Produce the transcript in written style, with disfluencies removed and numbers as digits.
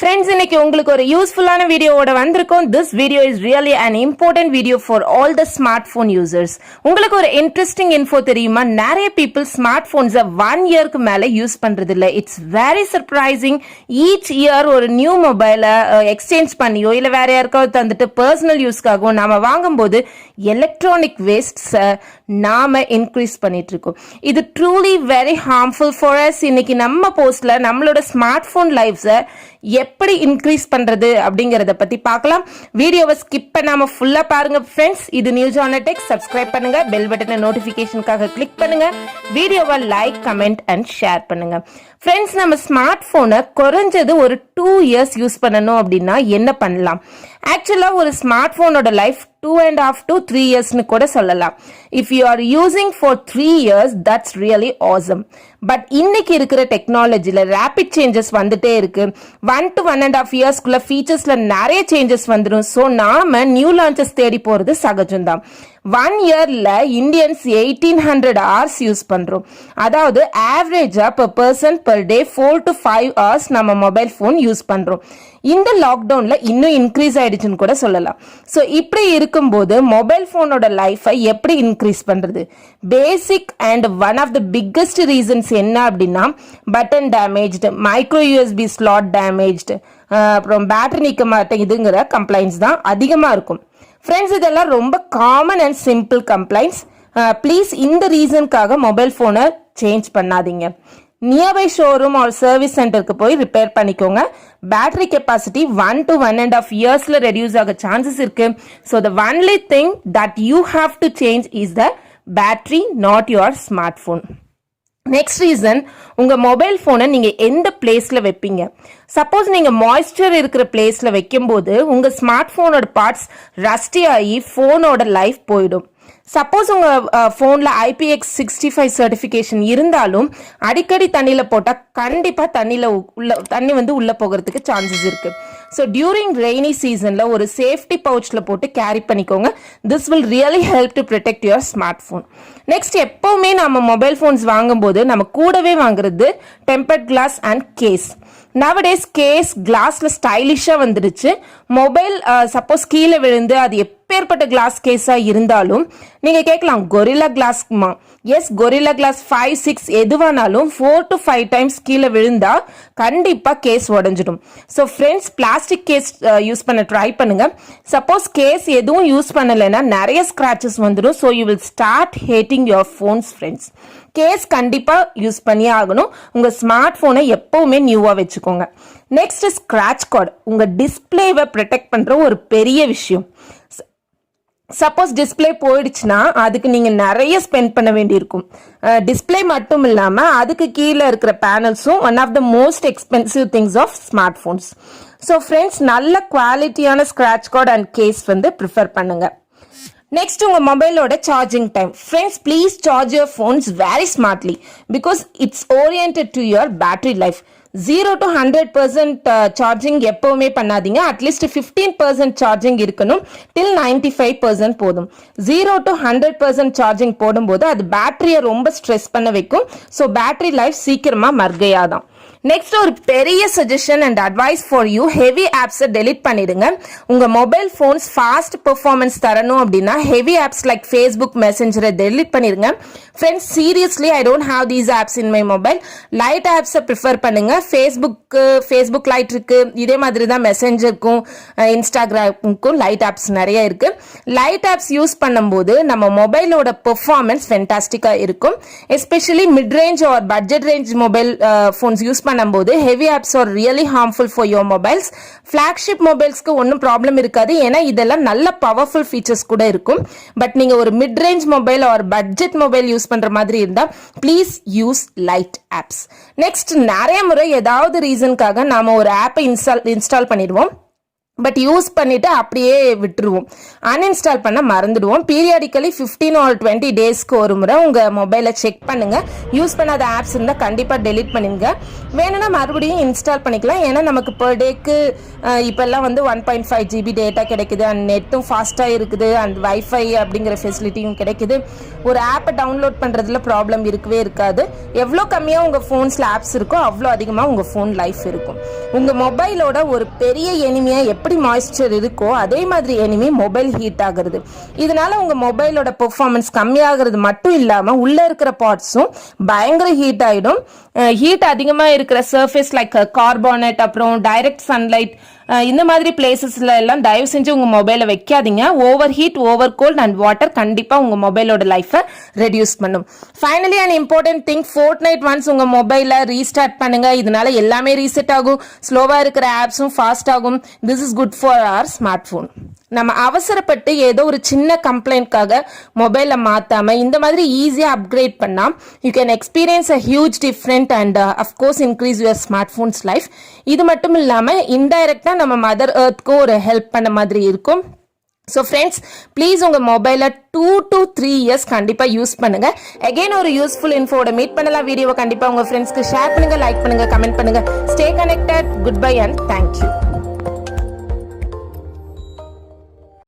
Friends, இன்னைக்கு உங்களுக்கு ஒரு யூஸ்ஃபுல்லான வீடியோவோட வந்திருக்கோம். This video is really an important video for all the smartphone users. உங்களுக்கு ஒரு இன்ட்ரெஸ்டிங் இன்ஃபோ தெரியுமா? நிறைய people smartphones 1 இயர்க்கு மேல யூஸ் பண்றது இல்ல. It's very surprising. Each year ஒரு நியூ மொபைலை எக்ஸ்சேஞ்ச் பண்ணியோ இல்ல வேற யாருக்காவது தந்துட்டு பர்சனல் யூஸ்க்காகவோ நாம வாங்கும்போது எலக்ட்ரானிக் வேஸ்ட்ஸ் நாம இன்க்ரீஸ் பண்ணிட்டு இருக்கோம். இது truly very harmful for us. இன்னைக்கு நம்ம போஸ்ட்ல நம்மளோட ஸ்மார்ட் போன் லைஃப்ஸை எப்படி இன்க்ரீஸ் பண்றது அப்படிங்கறத பத்தி பார்க்கலாம். வீடியோவை ஸ்கிப் பண்ணாம ஃபுல்லா பாருங்க ஃப்ரெண்ட்ஸ். இது நியூஸ் ஆன் டெக். சப்ஸ்கிரைப் பண்ணுங்க, பெல் பட்டனை நோட்டிபிகேஷனுக்காக கிளிக் பண்ணுங்க, வீடியோவை லைக், கமெண்ட் அண்ட் ஷேர் பண்ணுங்க. ஃப்ரெண்ட்ஸ், நம்ம ஸ்மார்ட் போனை குறைஞ்சது ஒரு 2 years யூஸ் பண்ணணும் அப்படின்னா என்ன பண்ணலாம்? ஆக்சுவலா ஒரு ஸ்மார்ட் போனோட லைஃப் 2.5 to 3 years கூட சொல்லலாம். If you are using for 3 years, that's really awesome. But இன்னைக்கு இருக்கிற டெக்னாலஜில ரேபிட் சேஞ்சஸ் வந்துட்டே இருக்கு. 1 to 1.5 yearsக்குள்ள ஃபீச்சர்ஸ்ல நிறைய சேஞ்சஸ் வந்துடும். ஸோ நாம நியூ லான்ச்சஸ் தேடி போறது சகஜம்தான். 1 yearல இந்தியன்ஸ் 1800 hours யூஸ் பண்றோம். அதாவது ஆவரேஜா per person per day 4 to 5 hours நம்ம மொபைல் போன் யூஸ் பண்றோம். இந்த லாக்டவுன்ல இன்னும் இன்க்ரீஸ் ஆயிடுச்சுன்னு கூட சொல்லலாம். ஸோ இப்படி இருக்கும்போது மொபைல் போனோட லைஃபை எப்படி இன்க்ரீஸ் பண்றது? Basic and one of the biggest reasons என்ன அப்படின்னா, button damaged, micro USB slot damaged, அப்புறம் பேட்டரி நிற்க மாட்டேங்குதுங்கிற கம்ப்ளைண்ட்ஸ் தான் அதிகமா இருக்கும். ஃப்ரெண்ட்ஸ், இதெல்லாம் ரொம்ப common and simple complaints. Please இந்த ரீசனுக்காக மொபைல் ஃபோனை சேஞ்ச் பண்ணாதீங்க. நியர்பை ஷோரூம் ஆர் சர்வீஸ் சென்டருக்கு போய் ரிப்பேர் பண்ணிக்கோங்க. பேட்டரி கெப்பாசிட்டி 1 to 1.5 yearsல ரெடியூஸ் ஆக சான்சஸ் இருக்கு. So the only thing that you have to change is the battery, not your smart phone. Next reason, உங்க மொபைல் போனை நீங்க எந்த பிளேஸ்ல வைப்பீங்க? சப்போஸ் நீங்க மாய்ஸ்சர் இருக்கிற பிளேஸ்ல வைக்கும் போது உங்க ஸ்மார்ட் போனோட பார்ட்ஸ் ரஸ்டி ஆகி போனோட லைஃப் போயிடும். சப்போஸ் உங்க போன்ல IPX65 சர்டிபிகேஷன் இருந்தாலும் அடிக்கடி தண்ணியில போட்டா கண்டிப்பா தண்ணி வந்து உள்ள போகிறதுக்கு சான்சஸ் இருக்கு. ஸோ டியூரிங் ரெய்னி சீசன்ல ஒரு சேஃப்டி பவுச்ல போட்டு கேரி பண்ணிக்கோங்க. This will really help to protect your smart phone. Next, எப்பவுமே நம்ம மொபைல் போன்ஸ் வாங்கும்போது நம்ம கூடவே வாங்குறது tempered glass and case. Nowadays case கிளாஸ்ல ஸ்டைலிஷா வந்துடுச்சு. மொபைல் சப்போஸ் கீழே விழுந்து அது எப்பேற்பட்ட கிளாஸ் கேஸா இருந்தாலும் நீங்க கேட்கலாம், கொரில்லா கிளாஸ்மா? எஸ், கொரில்லா கிளாஸ் 5, 6 எதுவானாலும் 4 to 5 times கீழே விழுந்தா கண்டிப்பா கேஸ் உடஞ்சிடும். So friends, plastic case use பண்ண ட்ரை பண்ணுங்க. சப்போஸ் கேஸ் எதுவும் யூஸ் பண்ணலைன்னா நிறைய ஸ்கிராச்சஸ் வந்துடும். So you will start hating your phones friends. Case கண்டிப்பா யூஸ் பண்ணியே ஆகணும். உங்க ஸ்மார்ட் போனை எப்பவுமே நியூவா வச்சுக்கோங்க. நெக்ஸ்ட், ஸ்கிராட்ச் கார்டு உங்க டிஸ்பிளேவை ப்ரொடெக்ட் பண்ற ஒரு பெரிய விஷயம். சப்போஸ் டிஸ்பிளே போயிடுச்சுன்னா அதுக்கு நீங்க நிறைய ஸ்பெண்ட் பண்ண வேண்டியிருக்கும். டிஸ்பிளே மட்டும் இல்லாம அதுக்கு கீழே இருக்கிற பேனல்ஸும் one of the most expensive things of smart phones. So friends, நல்ல குவாலிட்டியான ஸ்கிராட்ச் கார்டு அண்ட் கேஸ் வந்து ப்ரிஃபர் பண்ணுங்க. நெக்ஸ்ட், உங்க மொபைலோட charging time. Friends, please charge your phones very smartly because it's oriented to your battery life. 0 to 100% charging எப்பவுமே பண்ணாதீங்க. At least 15% charging இருக்கணும். டில் 95% போதும். 0 to 100% சார்ஜிங் போடும்போது அது பேட்டரியை ரொம்ப ஸ்ட்ரெஸ் பண்ண வைக்கும். ஸோ பேட்டரி லைஃப் சீக்கிரமா மர்கையாதான். நெக்ஸ்ட், ஒரு பெரிய suggestion and advice for you, heavy ஆப்ஸை டெலிட் பண்ணிடுங்க. உங்க மொபைல் போன்ஸ் ஃபாஸ்ட் பெர்ஃபார்மன்ஸ் தரணும் அப்படின்னா ஹெவி ஆப்ஸ் லைக் ஃபேஸ்புக், மெசஞ்சரை டெலிட் பண்ணிடுங்க. Friends, seriously I don't have these apps in my mobile. Light ஆப்ஸை ப்ரிஃபர் பண்ணுங்க. ஃபேஸ்புக் லைட் இருக்கு, இதே மாதிரி தான் மெசஞ்சருக்கும் இன்ஸ்டாகிராமுக்கும் லைட் ஆப்ஸ் நிறைய இருக்கு. லைட் ஆப்ஸ் யூஸ் பண்ணும்போது நம்ம மொபைலோட பெர்ஃபார்மன்ஸ் ஃபென்டாஸ்டிக்கா இருக்கும். Especially mid range or budget range mobile phones use பண்ணும்போது heavy apps are really harmful for your mobiles. Flagship மொபைல்ஸ்க்கு ஒன்றும் ப்ராப்ளம் இருக்காது, ஏன்னா இதெல்லாம் நல்ல பவர்ஃபுல் ஃபீச்சர்ஸ் கூட இருக்கும். பட் நீங்க ஒரு mid range mobile or budget mobile use பண்ற மாதிரி இருந்தா please use light apps. Next, நிறைய முறை ஏதாவது ரீசனுக்காக நாம ஒரு ஆப்பை இன்ஸ்டால் பண்ணிடுவோம். பட் யூஸ் பண்ணிட்டு அப்படியே விட்டுருவோம், அன்இன்ஸ்டால் பண்ண மறந்துடுவோம். பீரியாடிக்கலி 15 or 20 டேஸ்க்கு ஒரு முறை உங்கள் மொபைலை செக் பண்ணுங்க. யூஸ் பண்ணாத ஆப்ஸ் இருந்தால் கண்டிப்பாக டெலீட் பண்ணிடுங்க. வேணும்னா மறுபடியும் இன்ஸ்டால் பண்ணிக்கலாம். ஏன்னா நமக்கு பெர் டேக்கு இப்போல்லாம் வந்து 1.5 GB டேட்டா கிடைக்குது, அண்ட் நெட்டும் ஃபாஸ்ட்டாக இருக்குது, அண்ட் வைஃபை அப்படிங்கிற ஃபெசிலிட்டியும் கிடைக்குது. ஒரு ஆப்பை டவுன்லோட் பண்ணுறதுல ப்ராப்ளம் இருக்கவே இருக்காது. எவ்வளோ கம்மியாக உங்கள் ஃபோன்ஸில் ஆப்ஸ் இருக்கோ அவ்வளோ அதிகமாக உங்கள் ஃபோன் லைஃப் இருக்கும். உங்கள் மொபைலோட ஒரு பெரிய எனிமியாக எப்படி மாய்ஸ்சர் இருக்கோ அதே மாதிரி எனிமி மொபைல் ஹீட் ஆகுறது. இதனால உங்க மொபைலோட பெர்ஃபார்மன்ஸ் கம்மியாகிறது மட்டும் இல்லாம உள்ள இருக்கிற பார்ட்ஸும் பயங்கர ஹீட் ஆயிடும். ஹீட் அதிகமா இருக்கிற சர்ஃபேஸ் லைக் கார்போனேட், அப்புறம் டைரக்ட் சன்லைட், இந்த மாதிரி பிளேசஸ்ல எல்லாம் தயவு செஞ்சு உங்க மொபைலை வைக்காதீங்க. Over heat, over cold and water கண்டிப்பா உங்க மொபைலோட லைஃபை ரெடியூஸ் பண்ணும். Finally and important thing, fortnight once உங்க மொபைலை ரீஸ்டார்ட் பண்ணுங்க. இதனால எல்லாமே ரீசெட் ஆகும், ஸ்லோவா இருக்கிற ஆப்ஸும் ஃபாஸ்ட் ஆகும். This is good for our smart phone. நம்ம அவசரப்பட்டு ஏதோ ஒரு சின்ன கம்ப்ளைண்ட்காக மொபைலை மாத்தாம இந்த மாதிரி ஈஸியா அப்கிரேட் பண்ணா you can experience a huge different and of course increase your smart phones life. இது மட்டும் இல்லாம இன்டைரக்டா நம்ம மதர் எர்த்க்கு ஒரு ஹெல்ப் பண்ண மாதிரி இருக்கும். ஸோ ஃப்ரெண்ட்ஸ், ப்ளீஸ் உங்கள் மொபைலை 2 to 3 இயர்ஸ் கண்டிப்பாக யூஸ் பண்ணுங்க. அகெயின் ஒரு யூஸ்ஃபுல் இன்ஃபோட மீட் பண்ணலாம். வீடியோவை கண்டிப்பாக உங்கள் ஃப்ரெண்ட்ஸ்க்கு ஷேர் பண்ணுங்க, லைக் பண்ணுங்க, கமெண்ட் பண்ணுங்க. Stay connected. Good bye and thank you.